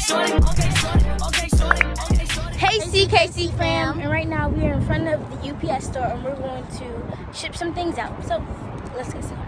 Hey CKC fam, and right now we are in front of the UPS store and we're going to ship some things out. So let's get started.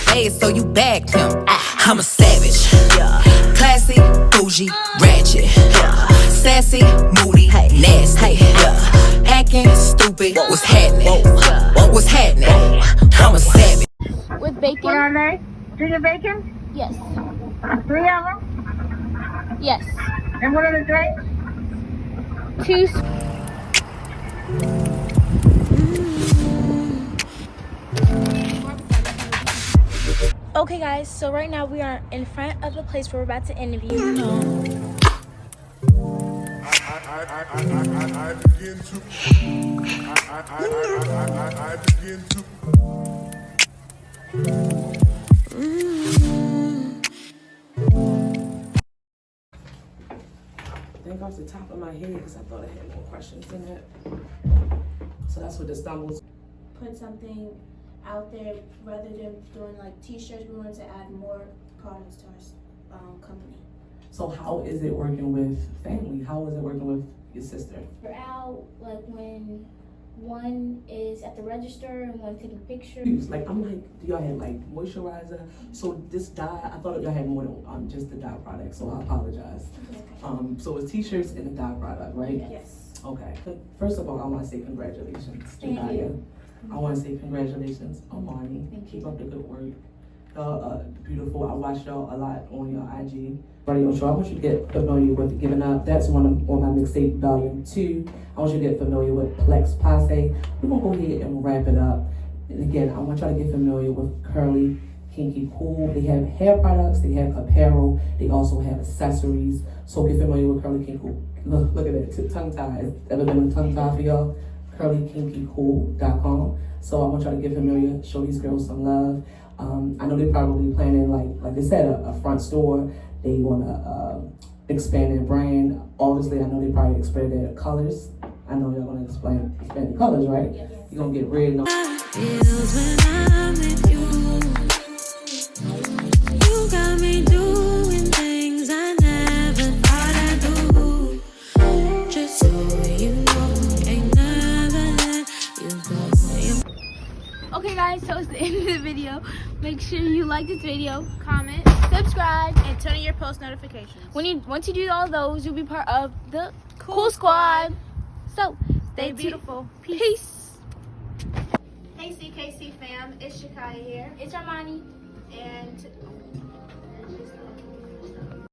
Hey, so you back pimp. I'm a savage. Classy, bougie, ratchet. Sassy, moody, nasty. Acting stupid. What's happening? What's happening? I'm a savage. With bacon? What are they? Junior bacon? Yes. 3 of them? Yes. And what are the drinks? 2. Okay guys, so right now we are in front of the place where we're about to interview. I begin to think off the top of my head because I thought I had more questions in it. So that's what the stumbles. Put something out there rather than doing like t-shirts. We wanted to add more products to our company. So how is it working with family? How is it working with your sister? We're out like when one is at the register and one taking pictures. Like I'm like, do y'all have like moisturizer? So this dye, I thought y'all had more than just the dye product. So I apologize. Okay. So it's t-shirts and a dye product, right? Yes. Okay. First of all, I want to say congratulations. Thank Jediah. you. I want to say congratulations, Armani. Thank Keep you. up the good work. Y'all beautiful. I watch y'all a lot on your IG. Radio show. I want you to get familiar with Giving Up. That's on my mixtape volume 2. I want you to get familiar with Plex Passe. We're gonna go ahead and wrap it up. And again, I want y'all to get familiar with Curly Kinky Cool. They have hair products, they have apparel, they also have accessories. So get familiar with Curly Kinky Cool. Look at that, tongue tie. Has ever been a tongue tie for y'all? curlykinkycool.com. So I want y'all to get familiar, show these girls some love. I know they're probably planning, like they said, a front store. They want to expand their brand. Obviously, I know they probably expand their colors. I know y'all going to expand the colors, right? Yes. You're going to get red. Feels when I'm with you. You got me doing things I never thought I'd do. Just so you know, ain't never let you go. Okay guys, so it's the end of the video. Make sure you like this video, comment, subscribe, and turn on your post notifications. Once you do all those, you'll be part of the Cool Squad. So Stay beautiful. Peace. Hey CKC fam, it's Shakaya here, It's Armani. and